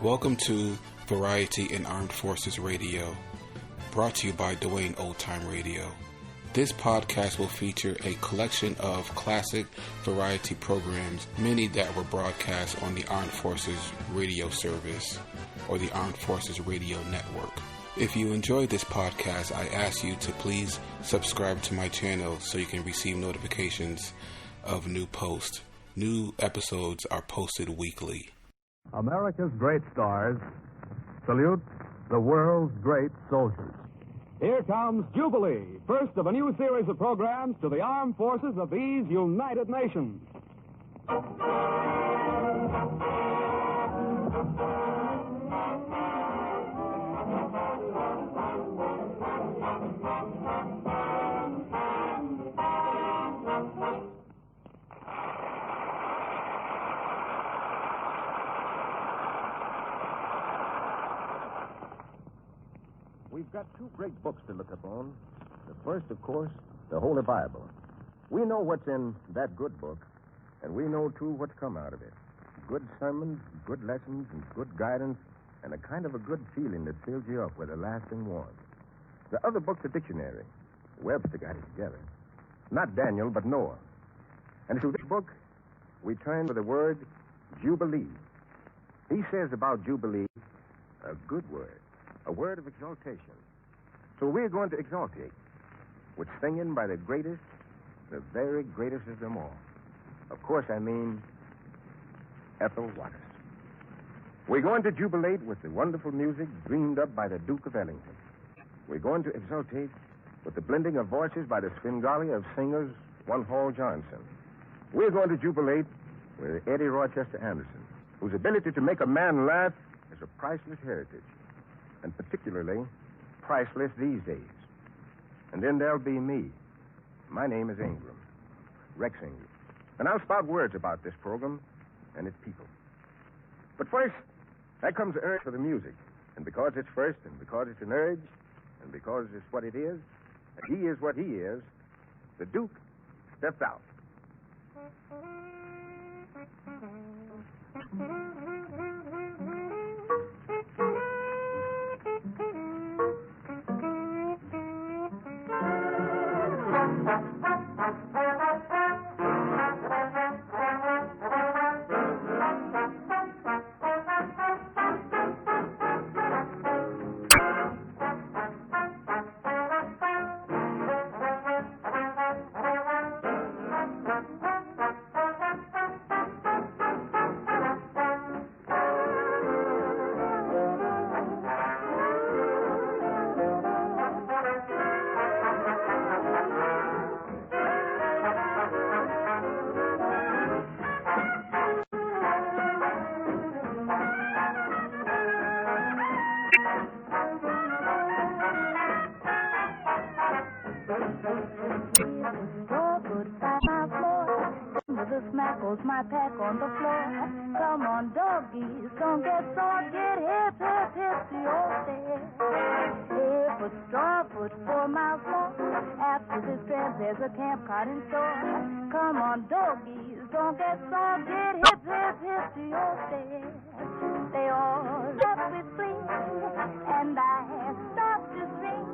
Welcome to Variety in Armed Forces Radio, brought to you by Dwayne Old Time Radio. This podcast will feature a collection of classic variety programs, many that were broadcast on the Armed Forces Radio Service or the Armed Forces Radio Network. If you enjoyed this podcast, I ask you to please subscribe to my channel so you can receive notifications of new posts. New episodes are posted weekly. America's great stars salute the world's great soldiers. Here comes Jubilee, first of a new series of programs to the armed forces of these United Nations. We've got two great books to look upon. The first, of course, the Holy Bible. We know what's in that good book, and we know, too, what's come out of it. Good sermons, good lessons, and good guidance, and a kind of a good feeling that fills you up with a lasting warmth. The other book's a dictionary. Webster got it together. Not Daniel, but Noah. And through this book, we turn to the word Jubilee. He says about Jubilee, a good word. A word of exaltation. So we're going to exaltate with singing by the greatest, the very greatest of them all. Of course, I mean Ethel Waters. We're going to jubilate with the wonderful music dreamed up by the Duke of Ellington. We're going to exaltate with the blending of voices by the Svengali of singers, one Hall Johnson. We're going to jubilate with Eddie Rochester Anderson, whose ability to make a man laugh is a priceless heritage. And particularly priceless these days. And then there'll be me. My name is Ingram, Rex Ingram. And I'll spout words about this program and its people. But first, that comes the urge for the music. And because it's first, and because it's an urge, and because it's what it is, and he is what he is, the Duke steps out. My pack on the floor. Come on, doggies, don't get sore. Get hip, hip, hip to your step. Hip a straw, put 4 miles more. After this trip, there's a camp cot in store. Come on, doggies, don't get sore. Get hip, hip, hip to your step. They all left with spring, and I start to sing.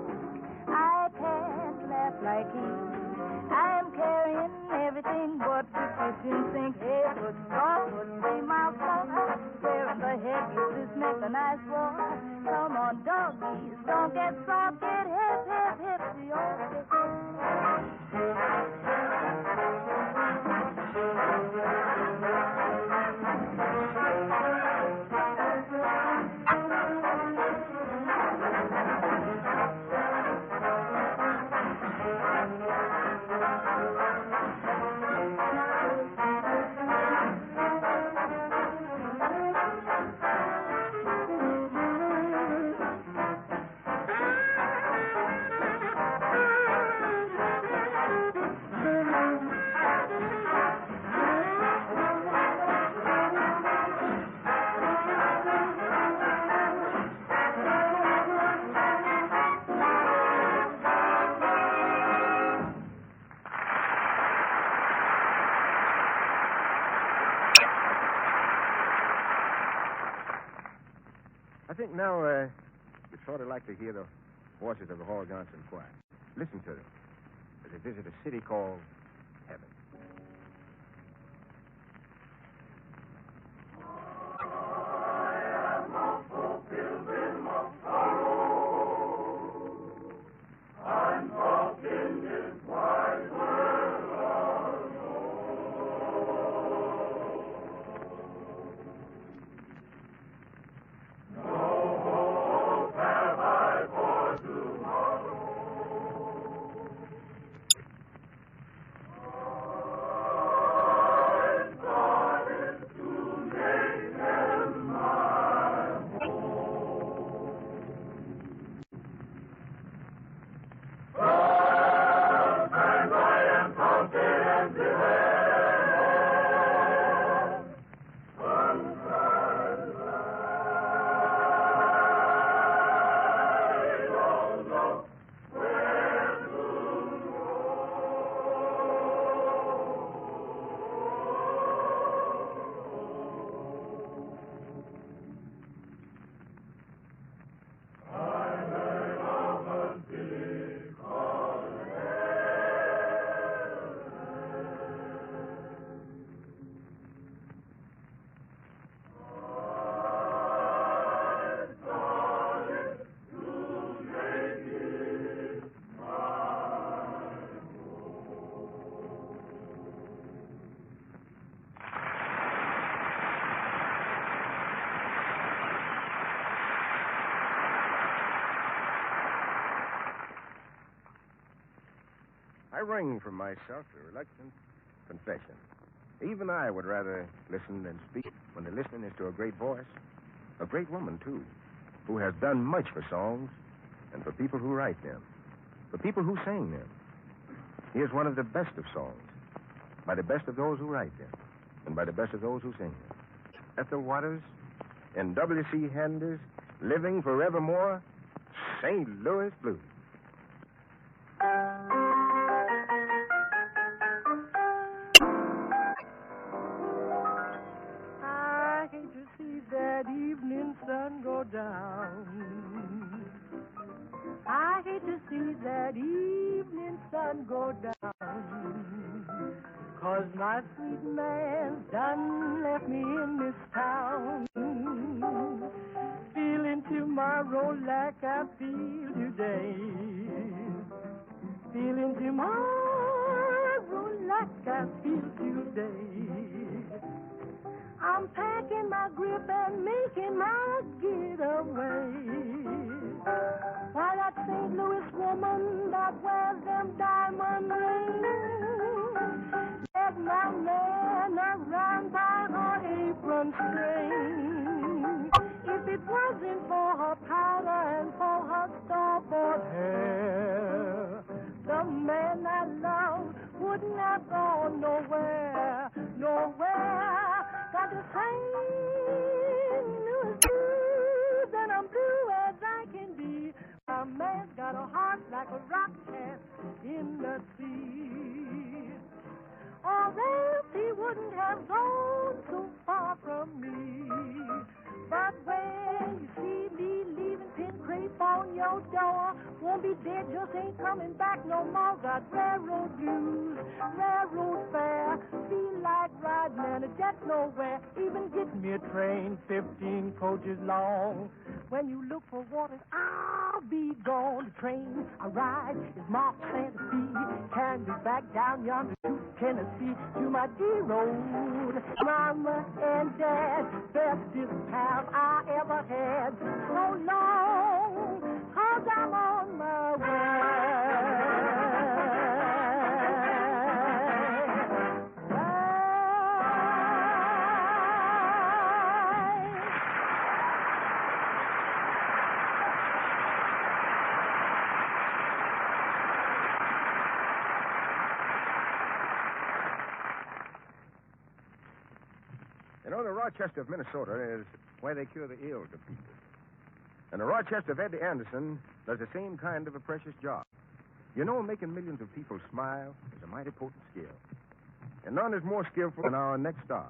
I can't laugh like he. I'm carrying everything but the kitchen sink. Hey, put straw, put 3 miles more. Where in the heck is this mechanized war? Come on, doggies, don't get soft. Get hip, hip, hip to your stick. think now you'd sort of like to hear the voices of the Hall Johnson Choir. Listen to them as they visit a city called Heaven. I ring for myself a reluctant confession. Even I would rather listen than speak when the listening is to a great voice. A great woman, too, who has done much for songs and for people who write them, for people who sing them. He is one of the best of songs, by the best of those who write them, and by the best of those who sing them. Ethel Waters and W.C. Handy's Living Forevermore, St. Louis Blues. I hate to see that evening sun go down. I hate to see that evening sun go down. 'Cause my sweet man done left me in this town. Feeling tomorrow like I feel today. Feeling tomorrow like I feel today. I'm packing my grip and making my getaway. While that St. Louis woman that wears them diamond rings, led my man around by her apron string. If it wasn't for her powder and for her starboard hair, the man I love wouldn't have gone nowhere, nowhere. Got the St. Louis blues, and I'm blue as I can be. My man's got a heart like a rock cast in the sea. Or else he wouldn't have gone so far from me. But when you see me leaving pin crepe on your door, won't be dead, just ain't coming back no more. Got railroad blues, railroad fare, feel like riding in a jet nowhere. Even get me a train 15 coaches long. When you look for water, I'll be gone. The train I ride is marked Santa Fe. Carry me back down yonder to Tennessee, to my dear old Mama and Dad. Bestest pals I ever had. So long, 'cause I'm on my way. You know, the Rochester of Minnesota is where they cure the ills of people. And the Rochester of Eddie Anderson does the same kind of a precious job. You know, making millions of people smile is a mighty potent skill. And none is more skillful than our next star.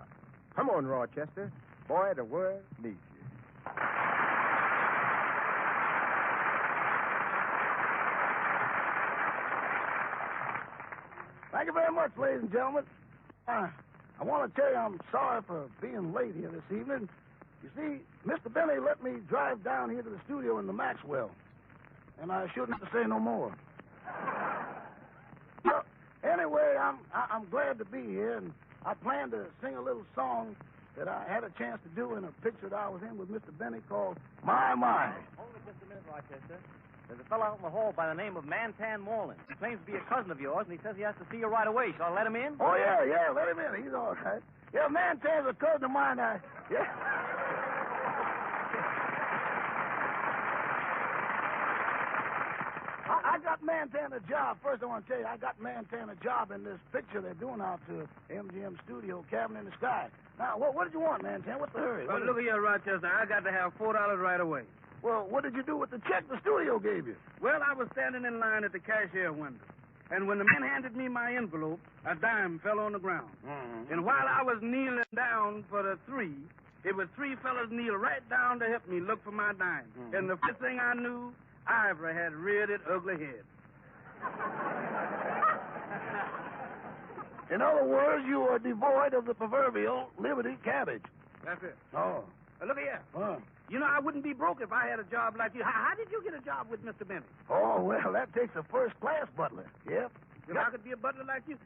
Come on, Rochester. Boy, the world needs you. Thank you very much, ladies and gentlemen. I want to tell you I'm sorry for being late here this evening. You see, Mr. Benny let me drive down here to the studio in the Maxwell, and I shouldn't have to say no more. Well, anyway, I'm glad to be here, and I plan to sing a little song that I had a chance to do in a picture that I was in with Mr. Benny called My. Hold it just a minute, Rochester. There's a fellow out in the hall by the name of Mantan Moreland. He claims to be a cousin of yours, and he says he has to see you right away. Shall I let him in? Oh, yeah, let him in. He's all right. Yeah, Mantan's a cousin of mine. I got Mantan a job. First, I want to tell you, I got Mantan a job in this picture they're doing out to MGM Studio, Cabin in the Sky. Now, what did you want, Mantan? What's the hurry? Well, look here, Rochester. I got to have $4 right away. Well, what did you do with the check the studio gave you? Well, I was standing in line at the cashier window, and when the man handed me my envelope, a dime fell on the ground. Mm-hmm. And while I was kneeling down for the three, it was three fellas kneel right down to help me look for my dime. Mm-hmm. And the first thing I knew, Ivory had reared its ugly head. In other words, you are devoid of the proverbial Liberty cabbage. That's it. Oh. Look here. You know, I wouldn't be broke if I had a job like you. How did you get a job with Mr. Benny? Oh, well, that takes a first-class butler. Yep. If I could be a butler like you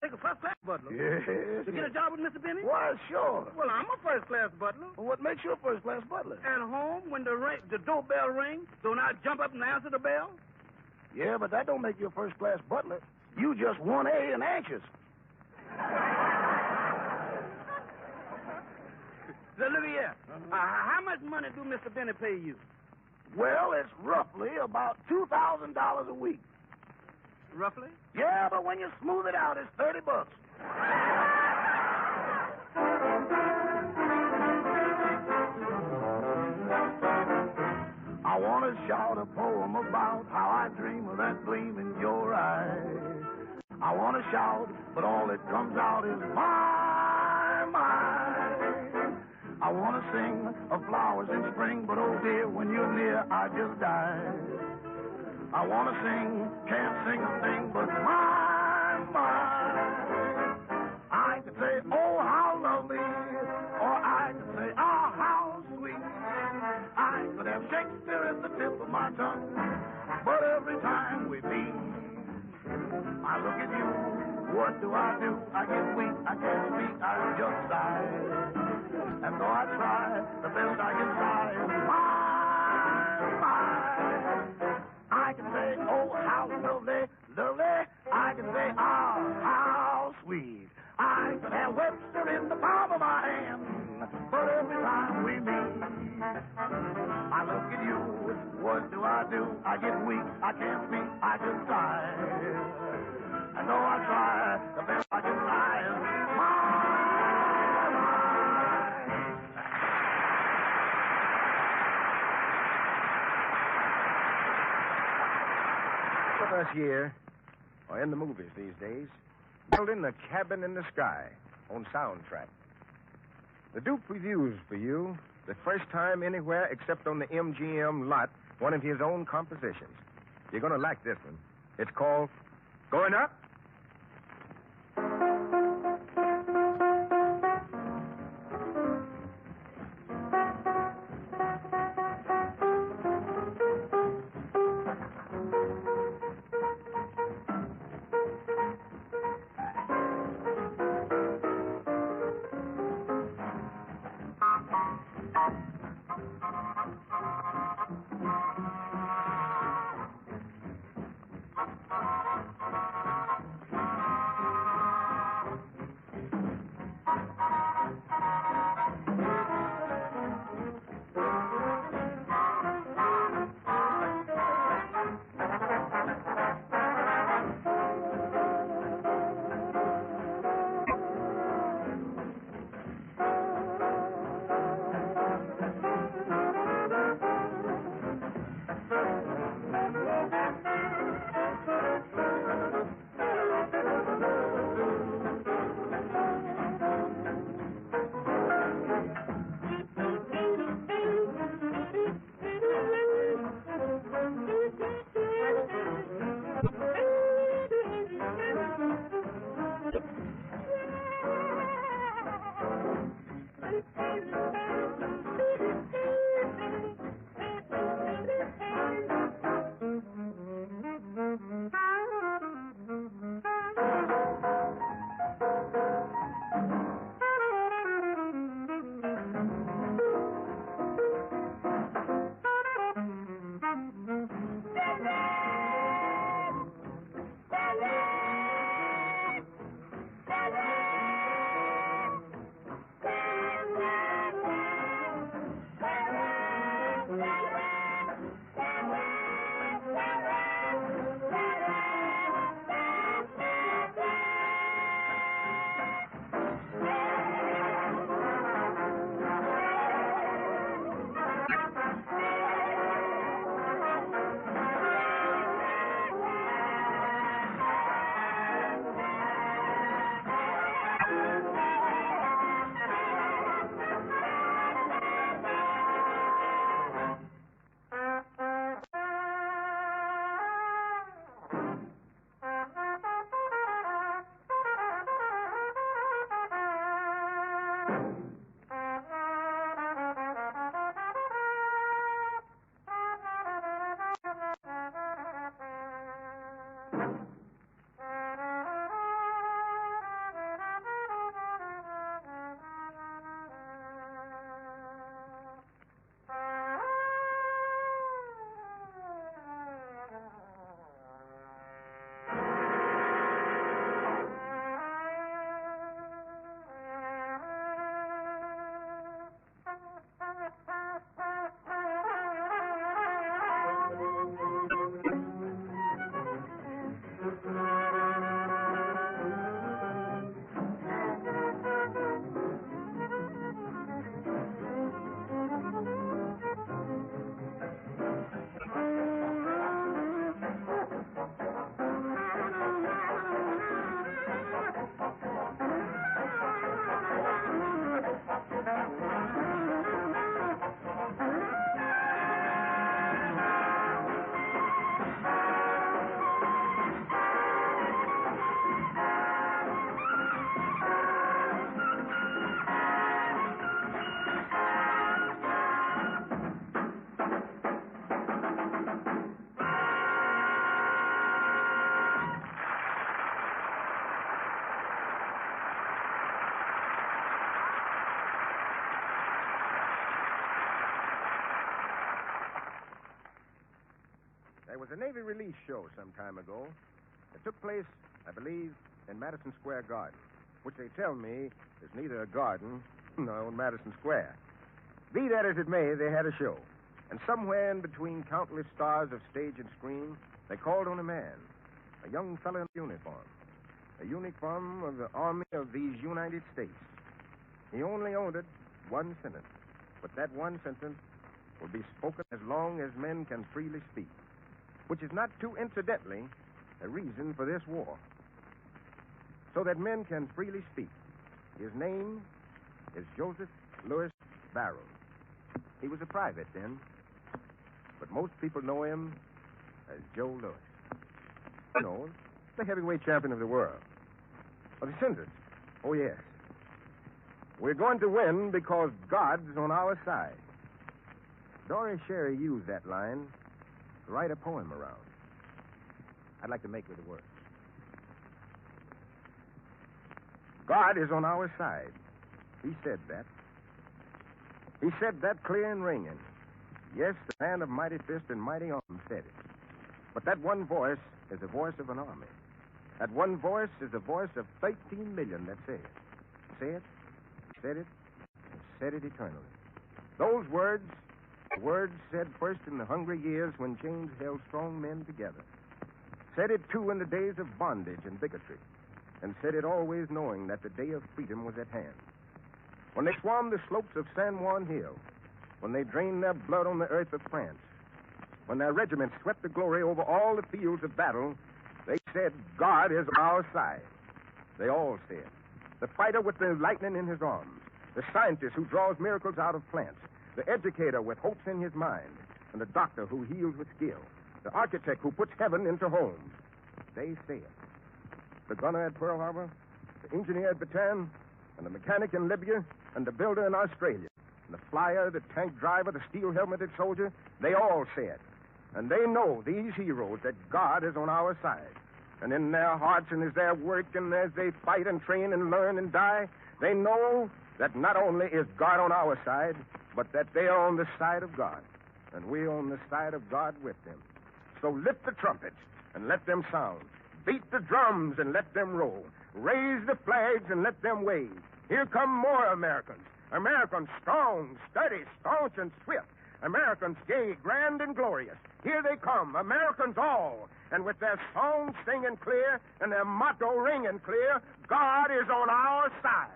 take a first-class butler. Yes. To get a job with Mr. Benny? Why, sure. Well, I'm a first-class butler. Well, what makes you a first-class butler? At home, when the doorbell rings, don't I jump up and answer the bell? Yeah, but that don't make you a first-class butler. You just 1A and anxious. So look here. How much money do Mr. Benny pay you? Well, it's roughly about $2,000 a week. Roughly? Yeah, but when you smooth it out, it's $30. I want to shout a poem about how I dream of that gleam in your eye. I want to shout, but all that comes out is my. I want to sing of flowers in spring, but oh dear, when you're near, I just die. I want to sing, can't sing a thing, but my. I could say, oh, how lovely, or I could say, oh, how sweet. I could have Shakespeare at the tip of my tongue, but every time we meet, I look at you, what do? I get weak, I can't speak, I just sigh. And though I try, the best I can try is my. I can say, oh, how lovely, lovely. I can say, oh, how sweet. I could have Webster in the palm of my hand, but every time we meet, I look at you, what do? I get weak, I can't speak, I just sigh. And though I try, the best I can try is With us here, or in the movies these days, building the Cabin in the Sky on soundtrack. The Duke reviews for you the first time anywhere except on the MGM lot, one of his own compositions. You're going to like this one. It's called Going Up. There was a Navy release show some time ago. It took place, I believe, in Madison Square Garden, which they tell me is neither a garden nor in Madison Square. Be that as it may, they had a show. And somewhere in between countless stars of stage and screen, they called on a man, a young fellow in uniform, a uniform of the Army of these United States. He only owned one sentence, but that one sentence will be spoken as long as men can freely speak, which is not too incidentally a reason for this war. So that men can freely speak. His name is Joseph Louis Barrows. He was a private then, but most people know him as Joe Louis. You know, the heavyweight champion of the world. Of the cinders. Oh, yes. We're going to win because God's on our side. Doris Sherry used that line to write a poem around. I'd like to make with the words. God is on our side. He said that. He said that clear and ringing. Yes, the man of mighty fist and mighty arm said it. But that one voice is the voice of an army. That one voice is the voice of 13 million that say it. Say it, said it, and said it eternally. Those words, the words said first in the hungry years when chains held strong men together. Said it, too, in the days of bondage and bigotry. And said it always knowing that the day of freedom was at hand. When they swarmed the slopes of San Juan Hill, when they drained their blood on the earth of France, when their regiments swept the glory over all the fields of battle, they said, God is on our side. They all said. The fighter with the lightning in his arms, the scientist who draws miracles out of plants, the educator with hopes in his mind, and the doctor who heals with skill, the architect who puts heaven into homes. They say it. The gunner at Pearl Harbor, the engineer at Bataan, and the mechanic in Libya, and the builder in Australia, and the flyer, the tank driver, the steel-helmeted soldier, they all say it. And they know, these heroes, that God is on our side. And in their hearts and as they work and as they fight and train and learn and die, they know that not only is God on our side, but that they are on the side of God. And we're on the side of God with them. So lift the trumpets and let them sound. Beat the drums and let them roll. Raise the flags and let them wave. Here come more Americans. Americans strong, steady, staunch, and swift. Americans gay, grand, and glorious. Here they come, Americans all. And with their songs singing clear and their motto ringing clear, God is on our side.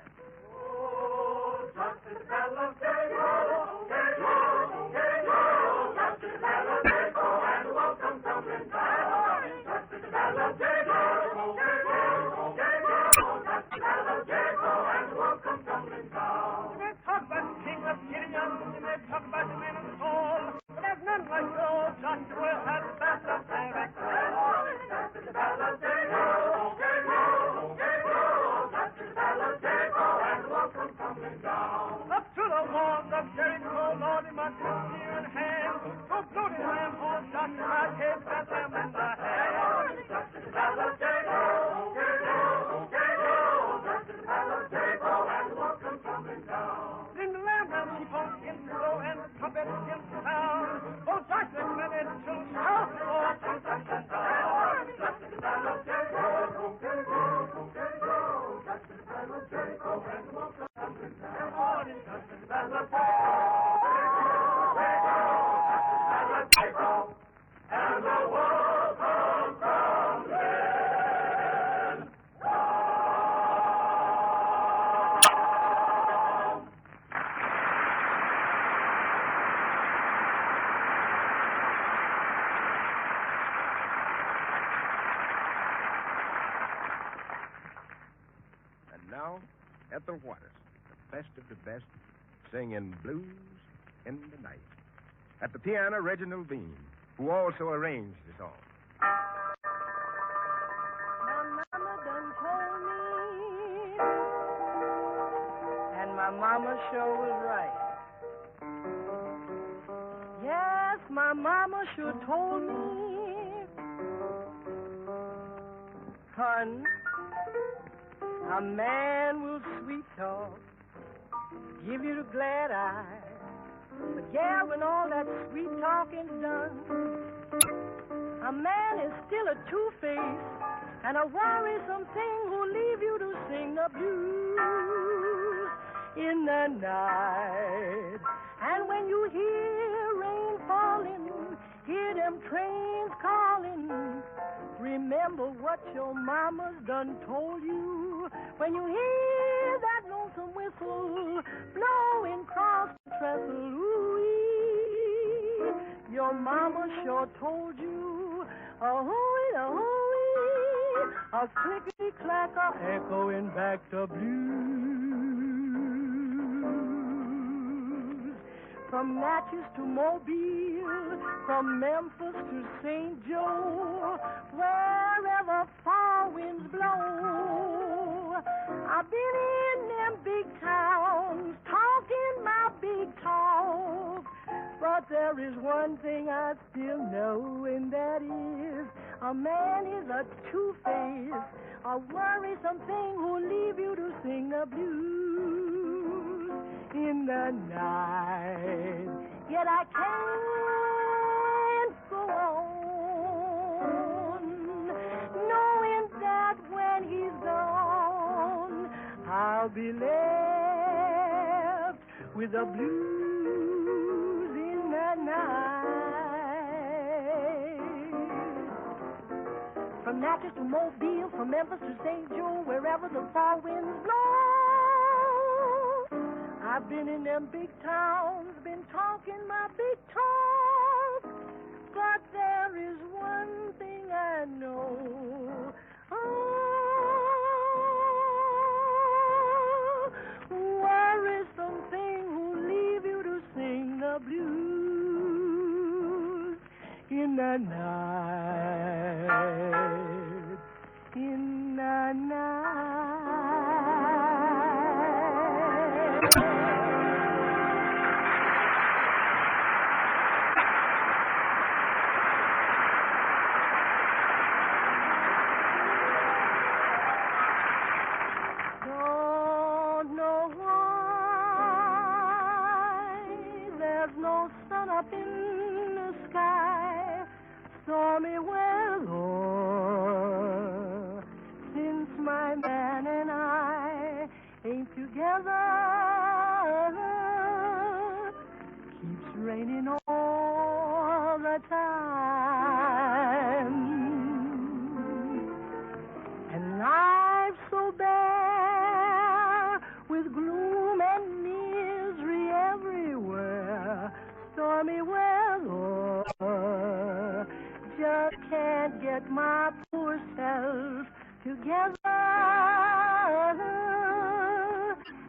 Oh, just as bell of day, oh, day, oh, day, oh, just as bell of day, oh, and welcome tumbling down. Just as bell of day, oh, day, oh, day, oh, just as bell of day, oh, and welcome tumbling down. They talk about the king of Gideon, and they talk about the men of Saul, but there's none like old Joshua at the battle of Jericho. Just as bell of day, oh, day, oh, day, oh, just as bell of day, oh, and welcome tumbling down. horns of Jericho, Lordy, my spear in hand. Go bloody ram horns, Joshua, my case, Bethlehem in the hand. Battle of Jericho, Jericho, Jericho, Battle of Jericho, and the walls come tumbling down. Sing the lamb, sheep on begin to blow, and the trumpet begins to sound. Oh, Joshua, men and children, shout, the walls come tumbling down. Battle of Jericho, Jericho, Jericho, Battle of Jericho, and the walls come tumbling down. Battle of Jericho, Battle of Jericho, and the walls come tumbling down. Now, Ethel Waters, the best of the best, singing Blues in the Night. At the piano, Reginald Bean, who also arranged the song. My mama done told me, and my mama sure was right. Yes, my mama sure told me, son, a man will sweet talk, give you the glad eye. But yeah, when all that sweet talking's done, a man is still a two-face and a worrisome thing who'll leave you to sing the blues in the night. And when you hear rain falling, hear them trains calling, remember what your mama's done told you. When you hear that lonesome whistle blowing across the trestle, ooh-wee, your mama sure told you. A-hooey, a-hooey, a clickety-clacker echoing back the blues. From Natchez to Mobile, from Memphis to St. Joe, wherever far winds blow, I've been in them big towns, talking my big talk. But there is one thing I still know, and that is a man is a two-face, a worrisome thing who'll leave you to sing the blues in the night. Yet I can't go on, knowing that when he's gone, I'll be left with the blues in the night. From Natchez to Mobile, from Memphis to St. Joe, wherever the far winds blow, I've been in them big towns, been talking my big talk. But there is one thing I know. Worrisome thing who'll leave you to sing the blues in the night, in the night. Don't know why there's no sun up in the sky, stormy weather, since my man and I ain't together. Keeps raining all the time, and life's so bare with gloom and misery everywhere. Stormy weather, just can't get my poor self together,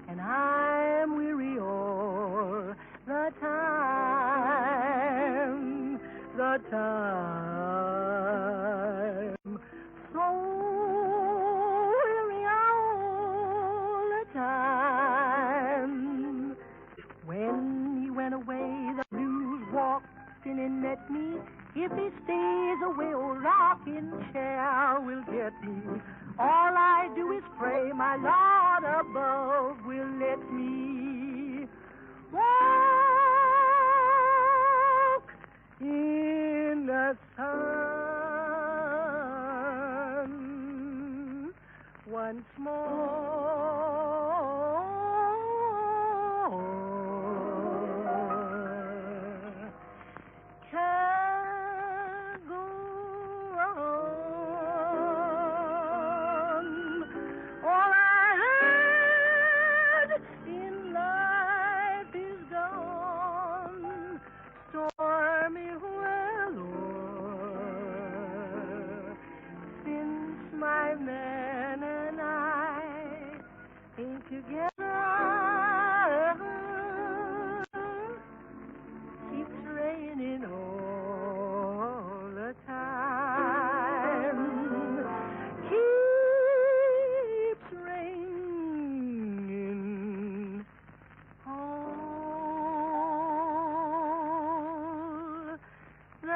and I'm weary all the time, so weary all the time. When All I do is pray my Lord above will let me walk in the sun once more. Can't go on. All I had in life is gone. Stormy weather, since my man and I ain't together, keeps raining all the time. Keeps raining all the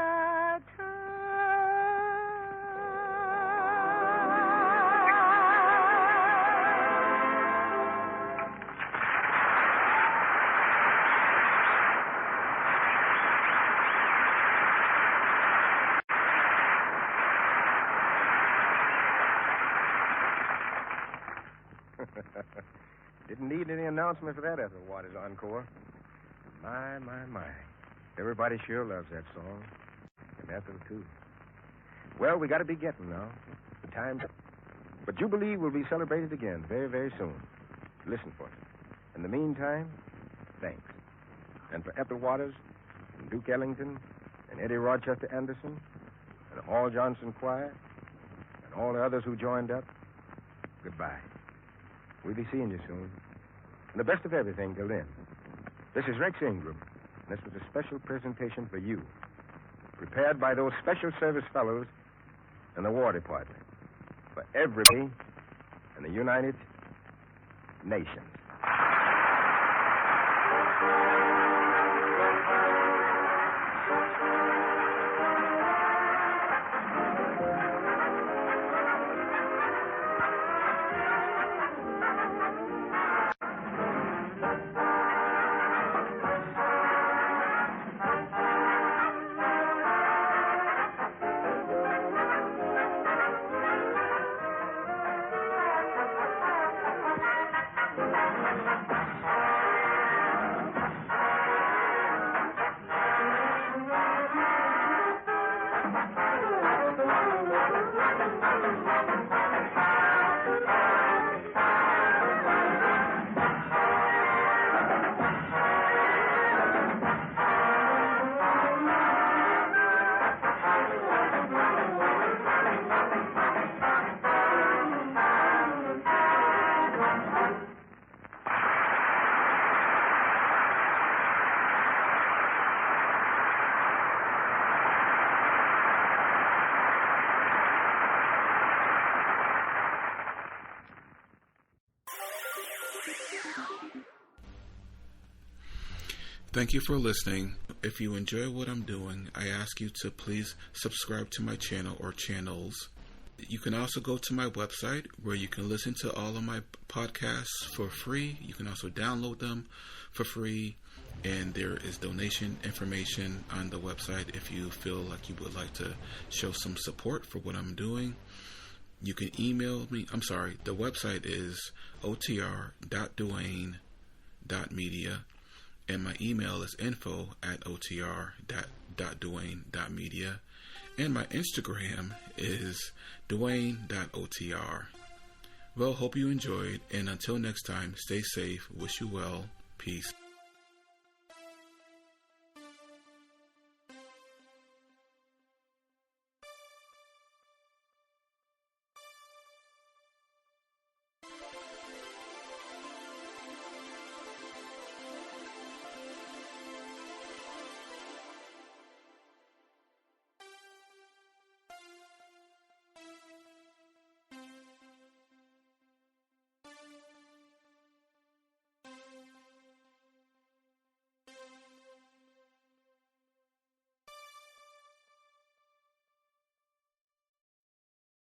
Didn't need any announcement for that Ethel Waters encore. My. Everybody sure loves that song. And Ethel, too. Well, we got to be getting now. The time's up. But Jubilee will be celebrated again very, very soon. Listen for it. In the meantime, thanks. And for Ethel Waters, and Duke Ellington, and Eddie Rochester Anderson, and Hall Johnson Choir, and all the others who joined up, goodbye. We'll be seeing you soon. And the best of everything till then. This is Rex Ingram. And this was a special presentation for you, prepared by those special service fellows in the War Department for everybody in the United Nations. Thank you for listening. If you enjoy what I'm doing, I ask you to please subscribe to my channel or channels. You can also go to my website where you can listen to all of my podcasts for free. You can also download them for free. And there is donation information on the website if you feel like you would like to show some support for what I'm doing. You can email me. The website is otr.duane.media. And my email is info@otr.duane.media. And my Instagram is duane.otr. Well, hope you enjoyed. And until next time, stay safe. Wish you well. Peace.